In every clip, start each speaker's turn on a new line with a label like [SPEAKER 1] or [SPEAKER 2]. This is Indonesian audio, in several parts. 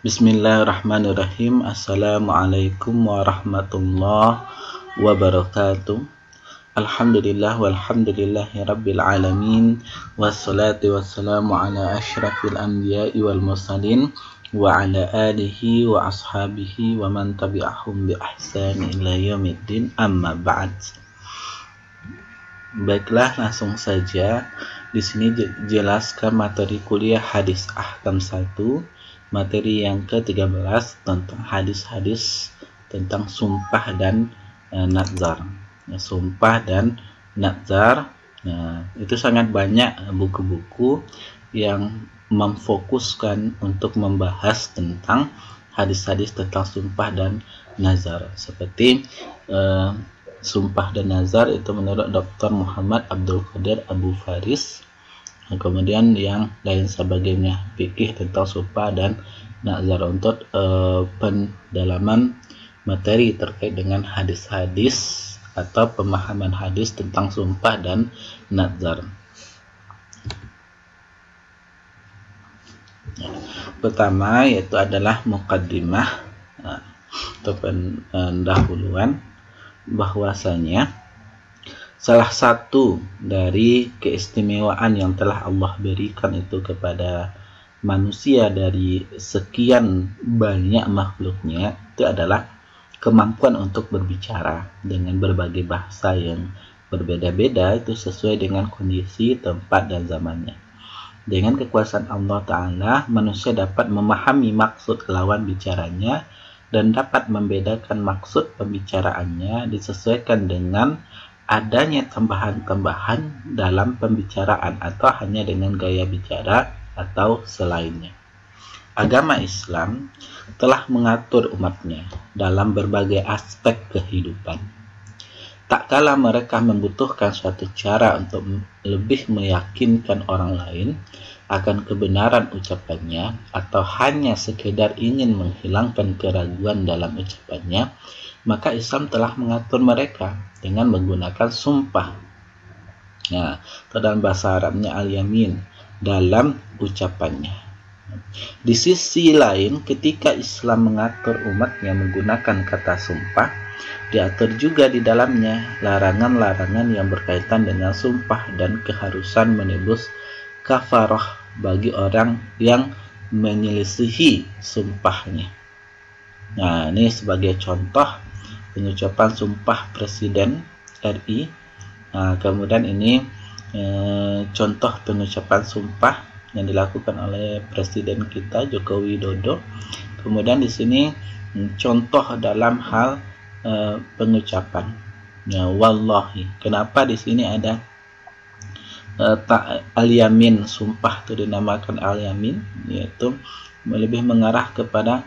[SPEAKER 1] Bismillahirrahmanirrahim. Assalamualaikum warahmatullahi wabarakatuh. Alhamdulillah walhamdulillahi rabbil alamin. Wassalatu wassalamu ala asyrafil anbiya'i wal mursalin wa ala alihi wa ashabihi wa man tabi'ahum bi ihsani ila yaumiddin, amma ba'd. Baiklah, langsung saja. Di sini jelaskan materi kuliah hadis ahkam 1, materi yang ke-13 tentang hadis-hadis tentang sumpah dan nazar. Sumpah dan nazar. Itu sangat banyak buku-buku yang memfokuskan untuk membahas tentang hadis-hadis tentang sumpah dan nazar. Seperti sumpah dan nazar itu menurut Dr. Muhammad Abdul Qadir Abu Faris. Kemudian yang lain sebagainya, fikih tentang sumpah dan nazar. Untuk pendalaman materi terkait dengan hadis-hadis atau pemahaman hadis tentang sumpah dan nazar. Pertama yaitu adalah muqaddimah atau pendahuluan, bahwasanya salah satu dari keistimewaan yang telah Allah berikan itu kepada manusia dari sekian banyak makhluknya itu adalah kemampuan untuk berbicara dengan berbagai bahasa yang berbeda-beda, itu sesuai dengan kondisi, tempat, dan zamannya. Dengan kekuasaan Allah Ta'ala, manusia dapat memahami maksud lawan bicaranya dan dapat membedakan maksud pembicaraannya disesuaikan dengan adanya tambahan-tambahan dalam pembicaraan atau hanya dengan gaya bicara atau selainnya. Agama Islam telah mengatur umatnya dalam berbagai aspek kehidupan. Tak kala mereka membutuhkan suatu cara untuk lebih meyakinkan orang lain akan kebenaran ucapannya atau hanya sekedar ingin menghilangkan keraguan dalam ucapannya, maka Islam telah mengatur mereka dengan menggunakan sumpah. Dalam bahasa Arabnya al-yamin dalam ucapannya. Di sisi lain, ketika Islam mengatur umatnya menggunakan kata sumpah, diatur juga di dalamnya larangan-larangan yang berkaitan dengan sumpah dan keharusan menebus kafarah bagi orang yang menyelisihi sumpahnya. Ini sebagai contoh pengucapan sumpah Presiden RI. Kemudian ini contoh pengucapan sumpah yang dilakukan oleh Presiden kita Joko Widodo. Kemudian di sini contoh dalam hal pengucapan wallahi. Kenapa di sini ada al-yamin, sumpah itu dinamakan al-yamin, yaitu lebih mengarah kepada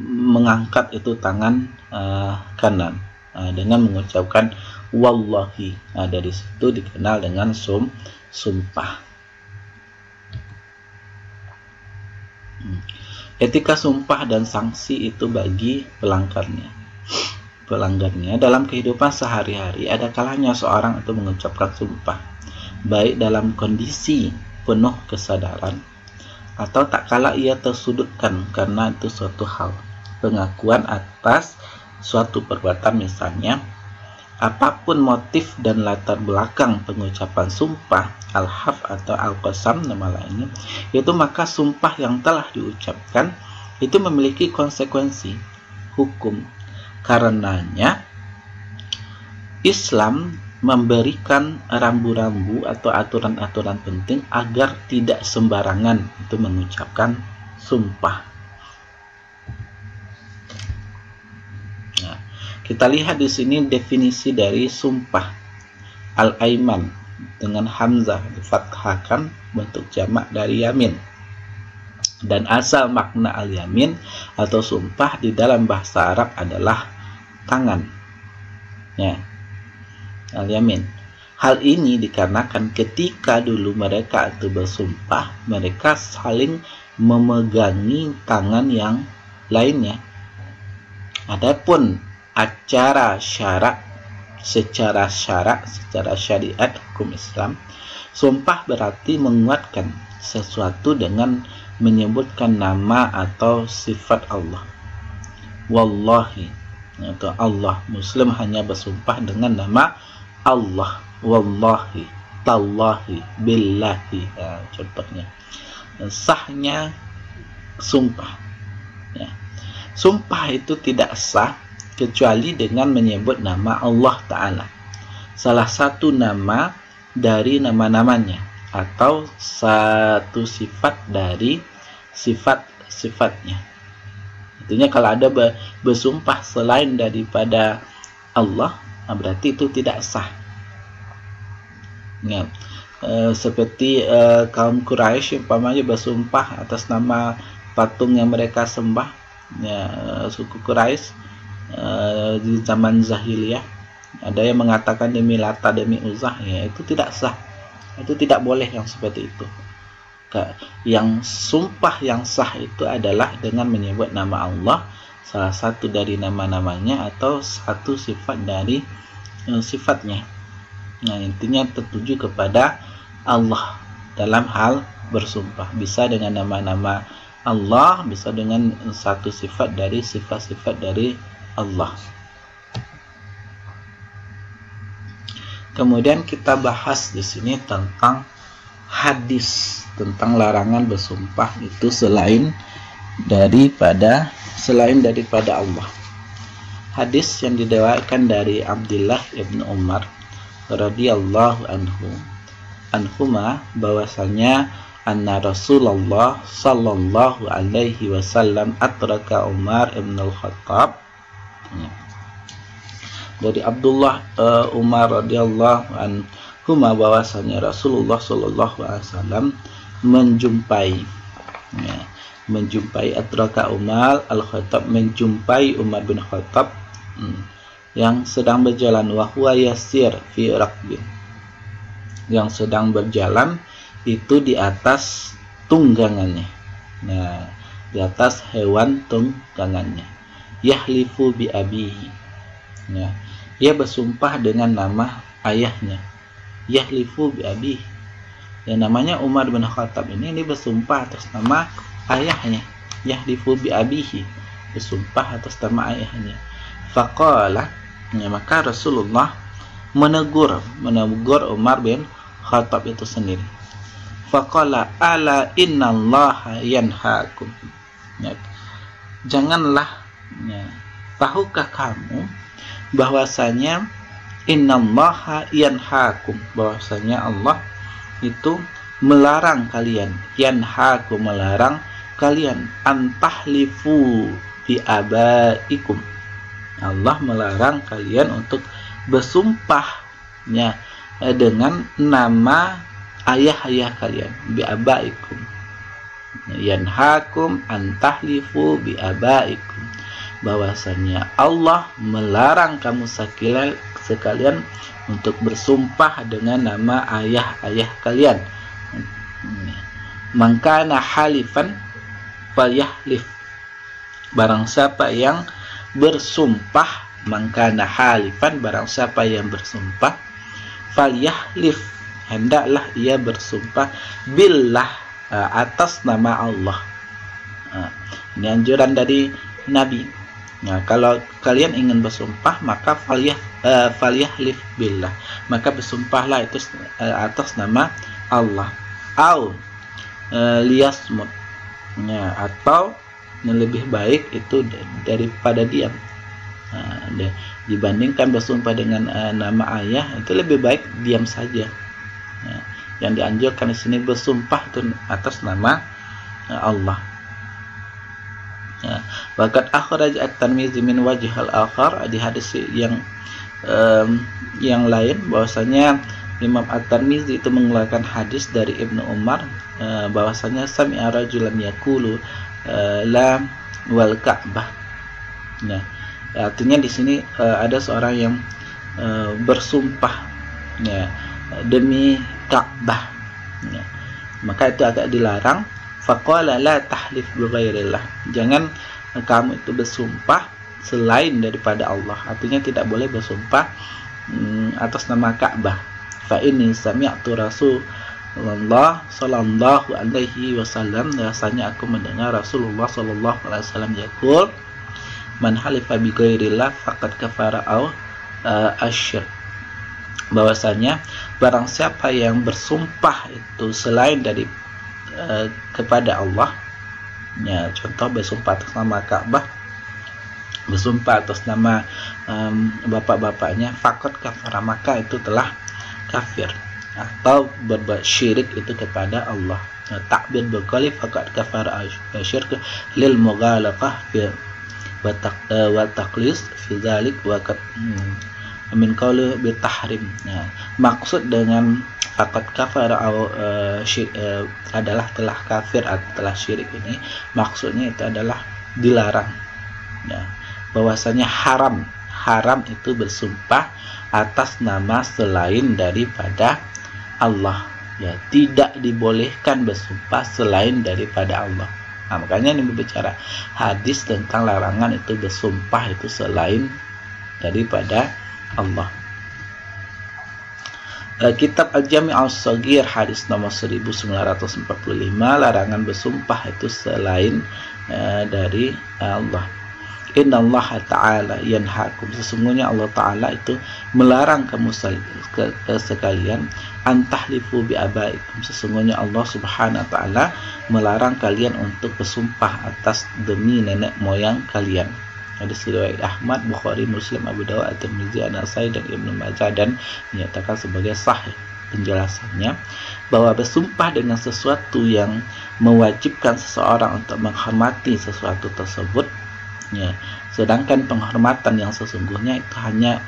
[SPEAKER 1] mengangkat itu tangan kanan dengan mengucapkan wallahi. Dari situ dikenal dengan sumpah. Etika sumpah dan sanksi itu bagi pelanggarnya dalam kehidupan sehari-hari. Ada kalanya seorang itu mengucapkan sumpah baik dalam kondisi penuh kesadaran atau tak kala ia tersudutkan karena itu suatu hal pengakuan atas suatu perbuatan. Misalnya, apapun motif dan latar belakang pengucapan sumpah al-haf atau al-qasam nama lainnya, yaitu maka sumpah yang telah diucapkan itu memiliki konsekuensi hukum. Karenanya Islam memberikan rambu-rambu atau aturan-aturan penting agar tidak sembarangan itu mengucapkan sumpah. Kita lihat di sini definisi dari sumpah. Al-aiman dengan hamzah difathahkan bentuk jamak dari yamin. Dan asal makna al-yamin atau sumpah di dalam bahasa Arab adalah tangan. Al-yamin. Hal ini dikarenakan ketika dulu mereka itu bersumpah, mereka saling memegangi tangan yang lainnya. Adapun secara syariat hukum Islam, sumpah berarti menguatkan sesuatu dengan menyebutkan nama atau sifat Allah. Wallahi, atau Allah. Muslim hanya bersumpah dengan nama Allah. Wallahi, tallahi, billahi. Contohnya. Sahnya sumpah. Ya. Sumpah itu tidak sah kecuali dengan menyebut nama Allah Ta'ala, salah satu nama dari nama-namanya, atau satu sifat dari sifat-sifatnya. Artinya kalau ada bersumpah selain daripada Allah, berarti itu tidak sah. Ya. Seperti kaum Quraisy umpamanya bersumpah atas nama patung yang mereka sembah, ya, suku Quraisy di zaman Jahiliyah, ada yang mengatakan demi Lata, demi Uzzah, ya itu tidak sah, itu tidak boleh yang seperti itu. Yang sumpah yang sah itu adalah dengan menyebut nama Allah, salah satu dari nama-namanya atau satu sifat dari sifatnya. Nah, intinya tertuju kepada Allah dalam hal bersumpah. Bisa dengan nama-nama Allah, bisa dengan satu sifat dari sifat-sifat dari Allah. Kemudian kita bahas di sini tentang hadis tentang larangan bersumpah itu selain daripada Allah. Hadis yang diriwayatkan dari Abdullah ibn Umar radhiyallahu anhuma bahwasanya anna Rasulullah sallallahu alaihi wasallam atraka Umar ibn al-Khattab. Dari Abdullah Umar radhiyallahu anhuma bahwasanya Rasulullah sallallahu alaihi wasallam menjumpai atraka Umar al-Khattab, menjumpai Umar bin Khattab yang sedang berjalan, wa huwa yasir fi raqbin, yang sedang berjalan itu di atas tunggangannya. Nah, di atas hewan tunggangannya. Yahlifu bi abihi. Nah, ia bersumpah dengan nama ayahnya. Yahlifu bi abihi. Yang namanya Umar bin Khattab ini bersumpah atas nama ayahnya. Yahlifu bi abihi, bersumpah atas nama ayahnya. Faqala, ya, maka Rasulullah menegur Umar bin Khattab itu sendiri. Faqala ala innallaha yanhaakum. Ya, janganlah, ya, tahukah kamu bahwasanya innallaha yanhaakum, bahwasanya Allah itu melarang kalian, yanhaakum, melarang kalian, antahlifu bi abaikum. Allah melarang kalian untuk bersumpahnya dengan nama ayah-ayah kalian, bi abaikum. Yanhaakum antahlifu bi abaikum, bahwasanya Allah melarang kamu sekalian untuk bersumpah dengan nama ayah-ayah kalian. Mangkana halifan falyahlif, barang siapa yang bersumpah, mangkana halifan, barang siapa yang bersumpah, falyahlif, hendaklah ia bersumpah, billah, atas nama Allah. Ini anjuran dari Nabi. Nah, kalau kalian ingin bersumpah, maka falyahlif billah, maka bersumpahlah itu atas nama Allah. Au liyasmut, ya, atau yang lebih baik itu daripada diam. Dibandingkan bersumpah dengan nama ayah, itu lebih baik diam saja. Yang dianjurkan di sini bersumpah itu atas nama Allah. Waqad akhraj at-Tirmidzi min wajh al-akhar, di hadis yang lain bahwasanya Imam At-Tirmidzi itu mengeluarkan hadis dari Ibnu Umar bahwasanya sami'a rajulan yaqulu la wal Ka'bah. Nah, artinya di sini ada seorang yang bersumpah, ya, demi Ka'bah. Ya, maka itu agak dilarang. Faqala la tahlif bi ghairillah, jangan kamu itu bersumpah selain daripada Allah. Artinya tidak boleh bersumpah atas nama Ka'bah. Fa inni sami'tu Allah sallallahu alaihi wasallam, rasanya aku mendengar Rasulullah sallallahu alaihi wasallam yaqul, man halifa bi ghairillah faqad kafara aw asyirk. Bahwasanya barang siapa yang bersumpah itu selain dari kepada Allah, ya contoh bersumpah atas nama Ka'bah, bersumpah atas nama bapak-bapaknya, faqad kafara, maka itu telah kafir atau berbuat syirik itu kepada Allah. Takbir berkali faqad kafara asyirk lil mughalaqah fi wa taqlis fi dzalik wa min qawli bi tahrim. Nah, maksud dengan faqad kafara adalah telah kafir atau telah syirik ini, maksudnya itu adalah dilarang, ya, bahwasanya haram itu bersumpah atas nama selain daripada Allah, ya, tidak dibolehkan bersumpah selain daripada Allah. Nah, makanya ini berbicara hadis tentang larangan itu bersumpah itu selain daripada Allah. Kitab Al-Jami' As-Shaghir hadis nomor 1945, larangan bersumpah itu selain dari Allah. Innallaha ta'ala yanhaakum, sesungguhnya Allah Ta'ala itu melarang kamu sekalian antahlifu bi abaikum, sesungguhnya Allah Subhanahu wa Ta'ala melarang kalian untuk bersumpah atas demi nenek moyang kalian. Hadis riwayat Ahmad, Bukhari, Muslim, Abu Dawud, At-Tirmidzi, An-Nasai dan Ibnu Majah, dan menyatakan sebagai sahih. Penjelasannya bahwa bersumpah dengan sesuatu yang mewajibkan seseorang untuk menghormati sesuatu tersebut, ya, sedangkan penghormatan yang sesungguhnya itu hanya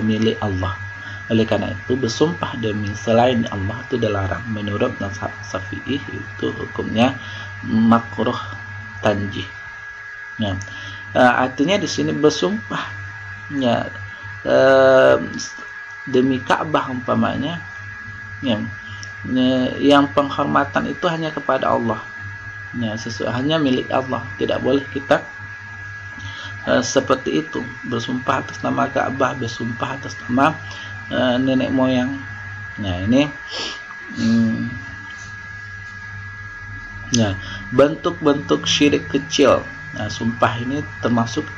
[SPEAKER 1] milik Allah. Oleh karena itu bersumpah demi selain Allah itu dilarang. Menurut mazhab Syafi'i itu hukumnya makruh tanjih. Ya. Artinya di sini bersumpah, ya, demi Ka'bah umpamanya, ya, yang penghormatan itu hanya kepada Allah, ya, hanya milik Allah. Tidak boleh kita seperti itu, bersumpah atas nama Ka'bah, bersumpah atas nama nenek moyang. Nah, ini ya, bentuk-bentuk syirik kecil. Nah, sumpah ini termasuk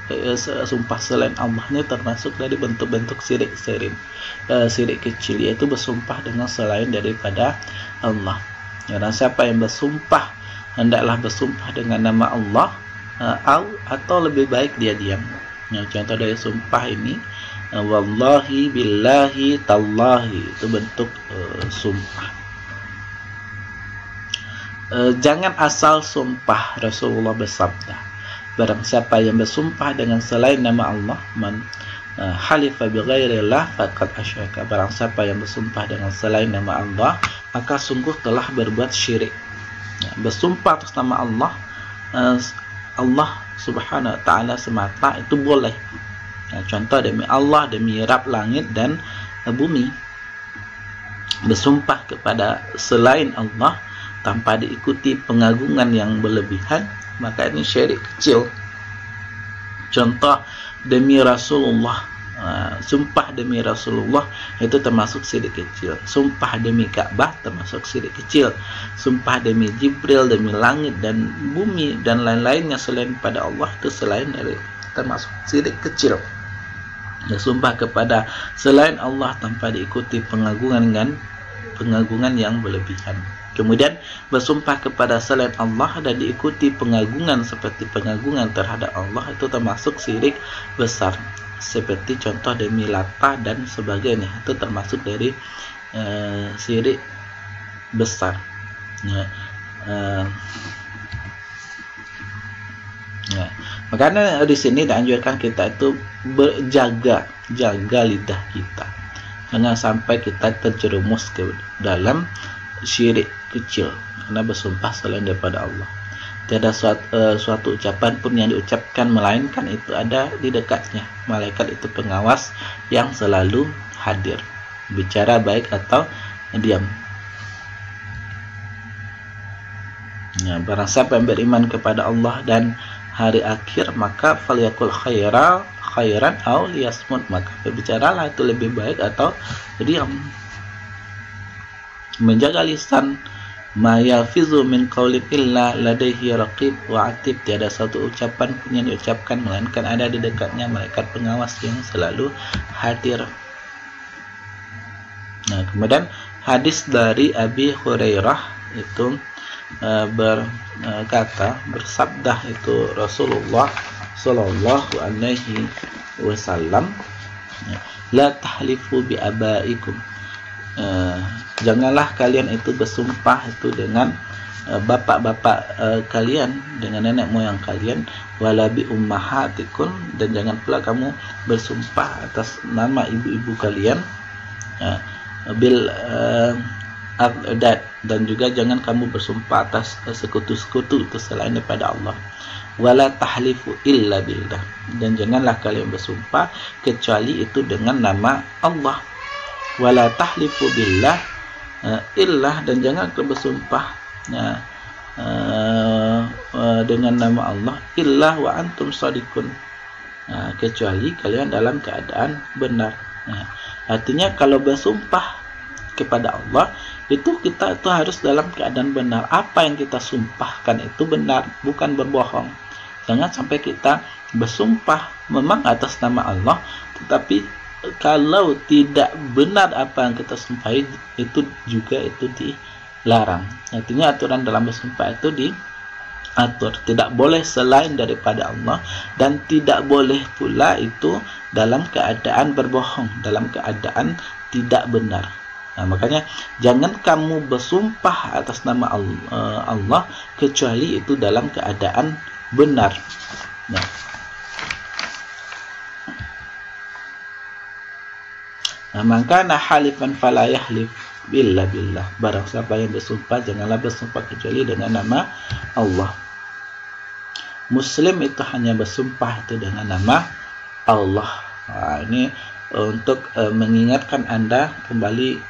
[SPEAKER 1] sumpah selain Allah ini termasuk dari bentuk-bentuk syirik kecil, yaitu bersumpah dengan selain daripada Allah. Ya, dan siapa yang bersumpah hendaklah bersumpah dengan nama Allah, atau lebih baik dia diam. Ya, contoh dari sumpah ini, wallahi billahi tallahi, itu bentuk sumpah. Jangan asal sumpah. Rasulullah bersabda, barang siapa yang bersumpah dengan selain nama Allah, man halifa bi ghairillah faqad asyraka, barang siapa yang bersumpah dengan selain nama Allah, maka sungguh telah berbuat syirik. Ya, bersumpah atas nama Allah, Allah Subhanahu wa Ta'ala semata itu boleh. Ya, contoh demi Allah, demi Rabb langit dan bumi. Bersumpah kepada selain Allah tanpa diikuti pengagungan yang berlebihan, maka ini syirik kecil. Contoh demi Rasulullah, sumpah demi Rasulullah itu termasuk syirik kecil. Sumpah demi Ka'bah termasuk syirik kecil. Sumpah demi Jibril, demi langit dan bumi dan lain-lainnya selain pada Allah itu selain dari termasuk syirik kecil. Ya, sumpah kepada selain Allah tanpa diikuti pengagungan yang berlebihan. Kemudian bersumpah kepada selain Allah dan diikuti pengagungan seperti pengagungan terhadap Allah itu termasuk syirik besar. Seperti contoh demi Lata dan sebagainya, itu termasuk dari syirik besar. Ya, ya. Makanya di sini dianjurkan kita itu jaga lidah kita, jangan sampai kita terjerumus ke dalam syirik kecil karena bersumpah selain daripada Allah. Tiada suatu ucapan pun yang diucapkan melainkan itu ada di dekatnya malaikat itu pengawas yang selalu hadir, bicara baik atau diam. Ya, barang siapa yang beriman kepada Allah dan hari akhir, maka falyakul khairan aw liyasmut, maka berbicaralah itu lebih baik atau diam. menjaga lisan, ma yalfizu min qaulin illa ladaihi raqib wa atid, tiada satu ucapan pun yang diucapkan melainkan ada di dekatnya malaikat pengawas yang selalu hadir. Nah, kemudian hadis dari Abi Hurairah itu bersabda itu Rasulullah sallallahu alaihi wasallam, la tahlifu bi abaikum, janganlah kalian itu bersumpah itu dengan bapak-bapak kalian, dengan nenek moyang kalian, wala bi ummahatikum, dan jangan pula kamu bersumpah atas nama ibu-ibu kalian, bil dan juga jangan kamu bersumpah atas sekutu-sekutu itu selain daripada Allah. Wala tahlifu illa billah, dan janganlah kalian bersumpah kecuali itu dengan nama Allah. Wala tahlifu billah illah, dan jangan kalian bersumpah dengan nama Allah illah wa antum shadiqun, kecuali kalian dalam keadaan benar. Artinya kalau bersumpah kepada Allah itu kita itu harus dalam keadaan benar. Apa yang kita sumpahkan itu benar, bukan berbohong. Jangan sampai kita bersumpah memang atas nama Allah, tetapi kalau tidak benar apa yang kita sumpahi, itu juga itu dilarang. Artinya aturan dalam bersumpah itu diatur, tidak boleh selain daripada Allah, dan tidak boleh pula itu dalam keadaan berbohong, dalam keadaan tidak benar. Nah, makanya jangan kamu bersumpah atas nama Allah kecuali itu dalam keadaan benar. Nah, maka halifan fala yahlif illa billah, barang siapa yang bersumpah janganlah bersumpah kecuali dengan nama Allah. Muslim itu hanya bersumpah itu dengan nama Allah. Nah, ini untuk mengingatkan Anda kembali